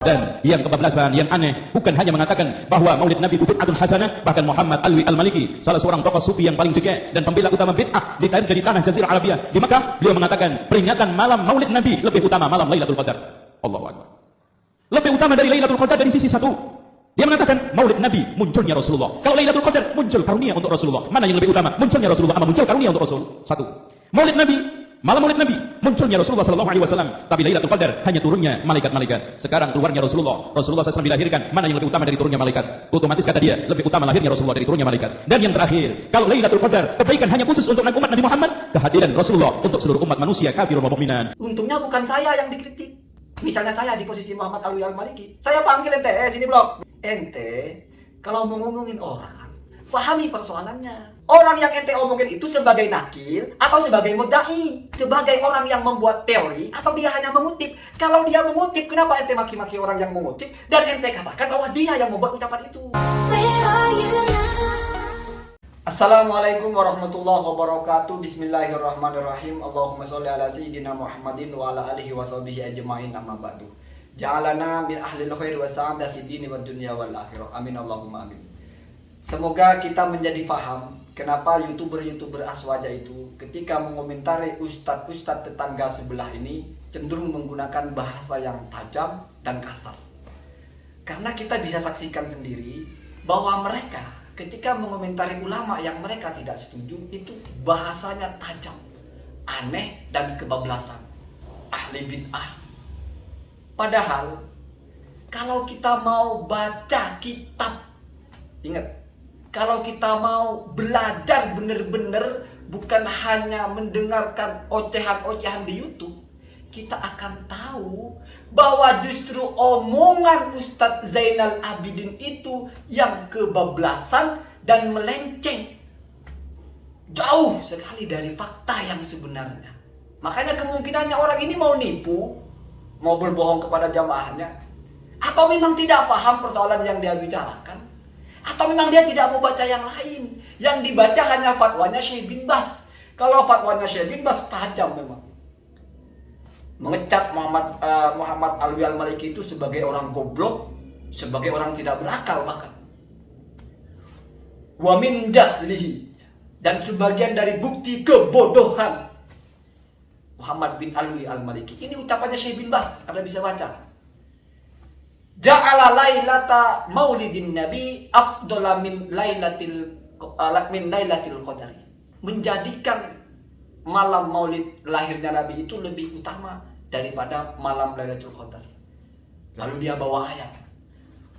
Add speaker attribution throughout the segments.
Speaker 1: Dan yang kebablasan, yang aneh, bukan hanya mengatakan bahwa maulid Nabi itu bid'atun hasanah, bahkan Muhammad Alwi Al-Maliki, salah seorang tokoh sufi yang paling jeke dan pembela utama bid'ah di tanah Jazirah Arabia di Makkah, beliau mengatakan peringatan malam maulid Nabi lebih utama malam Lailatul Qadar. Allahu Akbar. Lebih utama dari Lailatul Qadar dari sisi satu. Dia mengatakan maulid Nabi munculnya Rasulullah. Kalau Lailatul Qadar muncul karunia untuk Rasulullah. Mana yang lebih utama? Munculnya Rasulullah sama muncul karunia untuk Rasul? Satu. Maulid Nabi, malam maulid Nabi, munculnya Rasulullah sallallahu alaihi wasallam. Tapi Lailatul Qadar hanya turunnya malaikat-malaikat. Sekarang keluarnya Rasulullah. Rasulullah SAW dilahirkan, mana yang lebih utama dari turunnya malaikat? Otomatis kata dia, lebih utama lahirnya Rasulullah dari turunnya malaikat. Dan yang terakhir, kalau Lailatul Qadar kebaikan hanya khusus untuk umat Nabi Muhammad, kehadiran Rasulullah untuk seluruh umat manusia kafir wa mukminan.
Speaker 2: Untungnya bukan saya yang dikritik. Misalnya saya di posisi Muhammad Alwi Al-Maliki, saya panggil ente, sini blok. Ente, kalau mau ngomongin orang, pahami persoalannya. Orang yang ente omongin itu sebagai nakil atau sebagai mudda'i, sebagai orang yang membuat teori atau dia hanya mengutip. Kalau dia mengutip, kenapa ente maki-maki orang yang mengutip dan ente katakan bahwa dia yang membuat ucapan itu? Assalamualaikum warahmatullahi wabarakatuh. Bismillahirrahmanirrahim. Allahumma sholli ala sayyidina Muhammadin wa ala alihi wa sahbihi ajma'in, amma ba'du. Ja'alana min ahlil khair wa sa'adah fi dini wa dunya wal akhirah. Amin Allahumma amin. Semoga kita menjadi paham kenapa YouTuber aswaja itu ketika mengomentari ustadz tetangga sebelah ini cenderung menggunakan bahasa yang tajam dan kasar. Karena kita bisa saksikan sendiri bahwa mereka ketika mengomentari ulama yang mereka tidak setuju itu bahasanya tajam, aneh dan kebablasan, ahli bid'ah. Padahal kalau kita mau baca kitab, ingat, kalau kita mau belajar benar-benar bukan hanya mendengarkan ocehan-ocehan di YouTube, kita akan tahu bahwa justru omongan Ustadz Zainal Abidin itu yang kebablasan dan melenceng jauh sekali dari fakta yang sebenarnya. Makanya kemungkinannya orang ini mau nipu, mau berbohong kepada jamaahnya, atau memang tidak paham persoalan yang dia bicarakan, atau memang dia tidak mau baca yang lain. Yang dibaca hanya fatwanya Syekh bin Bas. Kalau fatwanya Syekh bin Bas tajam memang. Mengecap Muhammad Alwi Al-Maliki itu sebagai orang goblok, sebagai orang tidak berakal bahkan. Wa min jahlihi, dan sebagian dari bukti kebodohan Muhammad bin Alwi Al-Maliki. Ini ucapannya Syekh bin Bas, Anda bisa baca. Ja'ala lailata maulidin nabi afdala min lailatil qadari. Menjadikan malam maulid lahirnya Nabi itu lebih utama daripada malam Lailatul Qadar. Lalu dia bawa ayat.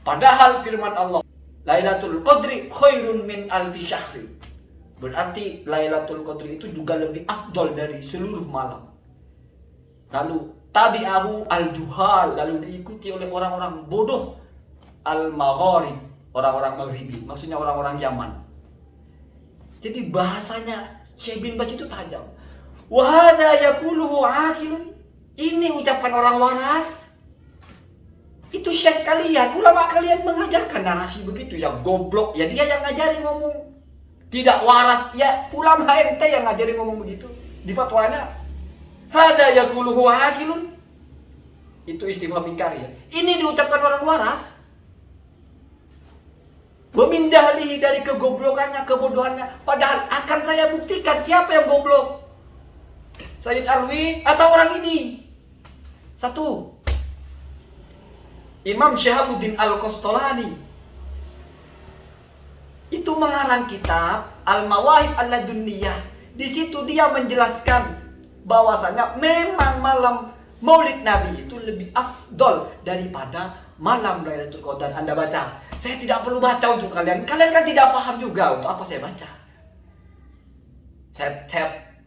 Speaker 2: Padahal firman Allah, Lailatul Qadri khairun min alfi syahri. Berarti Lailatul Qadri itu juga lebih afdol dari seluruh malam. Lalu tabi'ahu al-juhal, lalu diikuti oleh orang-orang bodoh, al-magharib, orang-orang maghribi, maksudnya orang-orang Yaman. Jadi bahasanya Syekh bin Bas itu tajam. Wa hadza yaquluhu aqilun. Ini ucapan orang waras. Itu syekh kalian, ulama kalian mengajarkan narasi begitu ya, goblok. Ya dia yang ngajarin ngomong. Tidak waras, ya ulama ente yang ngajarin ngomong begitu. Di fatwanya hadza yaquluhu aqilun. Itu istifham inkar ya. Ini diucapkan orang waras. Memindahlihi dari kegoblokannya, kebodohannya. Padahal akan saya buktikan siapa yang goblok, Sayyid Alwi atau orang ini. Satu, Imam Syihabuddin Al-Qastolani itu mengarang kitab Al-Mawahib Al-Ladunniyah. Di situ dia menjelaskan bahwasanya memang malam Maulid Nabi itu lebih afdol daripada malam Lailatul Qadar. Anda baca. Saya tidak perlu baca untuk kalian. Kalian kan tidak paham juga untuk apa saya baca. Saya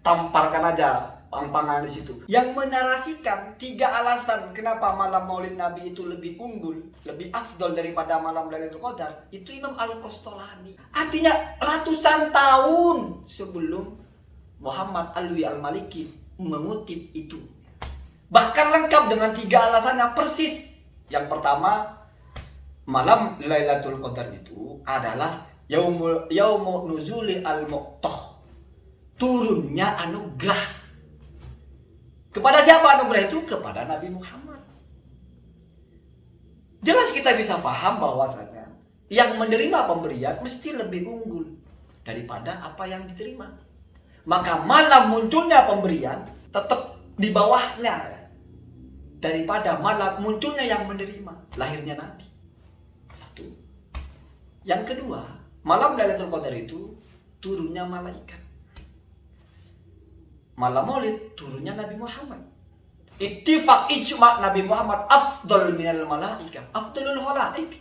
Speaker 2: tamparkan aja pampangan di situ. Yang menarasikan 3 alasan kenapa malam Maulid Nabi itu lebih unggul, lebih afdol daripada malam Lailatul Qadar, itu Imam Al-Qastolani. Artinya ratusan tahun sebelum Muhammad Alwi Al-Maliki mengutip itu. Bahkan lengkap dengan 3 alasannya persis. Yang pertama, malam Lailatul Qadar itu adalah yaumu nuzuli al-muqtah, turunnya anugerah. Kepada siapa anugerah itu? Kepada Nabi Muhammad. Jelas kita bisa paham bahwasanya yang menerima pemberian mesti lebih unggul daripada apa yang diterima. Maka malam munculnya pemberian tetap di bawahnya daripada malam munculnya yang menerima lahirnya Nabi. Satu. Yang kedua, malam Lailatul Qadar itu turunnya malaikat. Malam Maulid turunnya Nabi Muhammad. Ittifaq ijma' Nabi Muhammad afdal minal malaika, afdalul khalaik.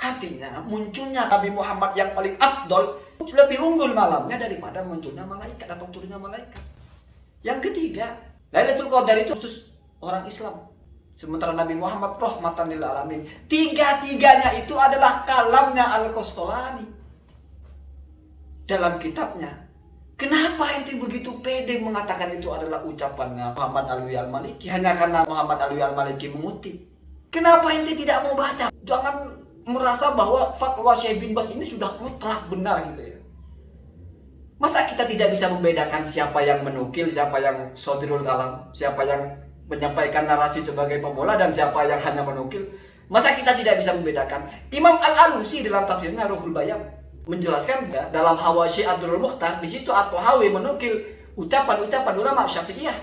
Speaker 2: Artinya munculnya Nabi Muhammad yang paling afdal lebih unggul malamnya daripada munculnya malaikat atau turunnya malaikat. Yang ketiga, Lailatul Qadar itu khusus orang Islam. Sementara Nabi Muhammad rahmatan lil alamin. Tiga-tiganya itu adalah kalamnya Al-Qastolani. Dalam kitabnya, kenapa ente begitu pede mengatakan itu adalah ucapannya Muhammad Alwi Al-Maliki hanya karena Muhammad Alwi Al-Maliki mengutip? Kenapa ente tidak mau baca? Jangan merasa bahwa fatwa Syekh bin Baz ini sudah mutlak benar gitu ya. Masa kita tidak bisa membedakan siapa yang menukil, siapa yang sodrul kalam, siapa yang menyampaikan narasi sebagai pemula dan siapa yang hanya menukil? Masa kita tidak bisa membedakan? Imam Al-Alusi dalam tafsirnya Ruhul Bayan menjelaskan ya, dalam Hawashi Ad-Durrul Mukhtar, di situ At-Tahawi menukil ucapan-ucapan ulama Syafi'iyah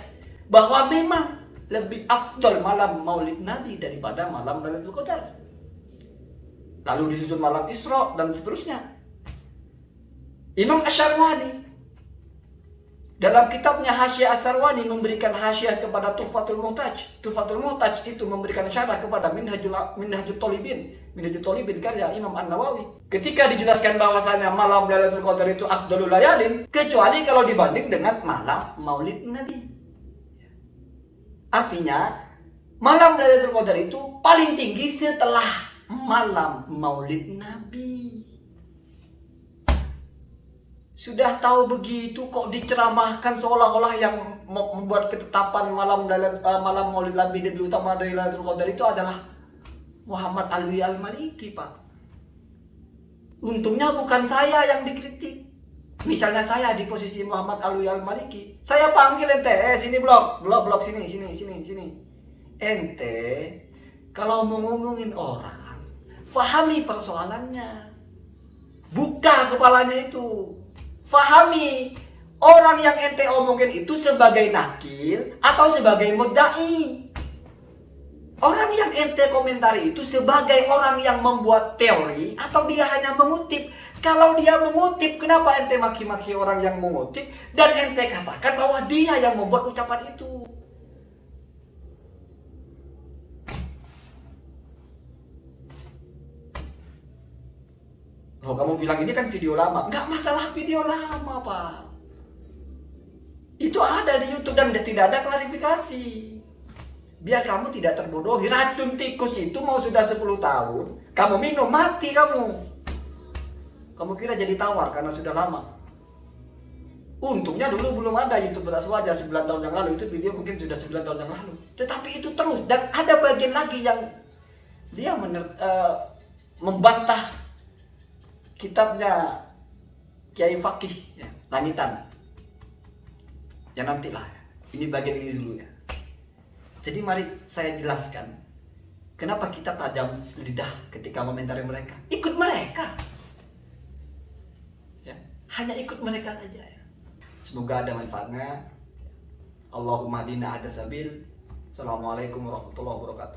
Speaker 2: bahwa memang lebih afdal malam Maulid Nabi daripada malam Lailatul Qadar. Lalu disusul malam Isra dan seterusnya. Imam Asy-Syarwani dalam kitabnya Hasyiah Asy-Syarwani memberikan hasyiah kepada Tuhfatul Muhtaj. Tuhfatul Muhtaj itu memberikan syarah kepada Minhajut Thalibin karya Imam An-Nawawi. Ketika dijelaskan bahwasanya malam Lailatul Qadar itu afdalul layalin, kecuali kalau dibanding dengan malam Maulid Nabi. Artinya, malam Lailatul Qadar itu paling tinggi setelah malam Maulid Nabi. Sudah tahu begitu kok diceramahkan seolah-olah yang membuat ketetapan malam Maulid Nabi lebih utama dari Lailatul Qadar itu adalah Muhammad Alwi Al-Maliki, Pak. Untungnya bukan saya yang dikritik. Misalnya saya di posisi Muhammad Alwi Al-Maliki, saya panggil ente, sini blok sini. Ente kalau mau ngomongin orang, fahami persoalannya. Buka kepalanya itu. Fahami orang yang ente omongin itu sebagai nakil atau sebagai mudda'i. Orang yang ente komentari itu sebagai orang yang membuat teori atau dia hanya mengutip. Kalau dia mengutip, kenapa ente maki-maki orang yang mengutip dan ente katakan bahwa dia yang membuat ucapan itu? Oh, kamu bilang ini kan video lama. Nggak masalah video lama, Pak. Itu ada di YouTube dan tidak ada klarifikasi. Biar kamu tidak terbodohi. Racun tikus itu mau sudah 10 tahun, kamu minum, mati kamu. Kamu kira jadi tawar karena sudah lama. Untungnya dulu belum ada YouTube Beras Wajah 9 tahun yang lalu. Itu video mungkin sudah 9 tahun yang lalu. Tetapi itu terus. Dan ada bagian lagi yang dia membantah kitabnya Kiai Fakih ya, Langitan. Ya nantilah. Ini bagian ini dulu ya. Jadi mari saya jelaskan kenapa kita tajam lidah ketika komentari mereka. Ikut mereka. Ya, hanya ikut mereka saja ya. Semoga ada manfaatnya. Allahumma hadina ada sabil. Assalamualaikum warahmatullahi wabarakatuh.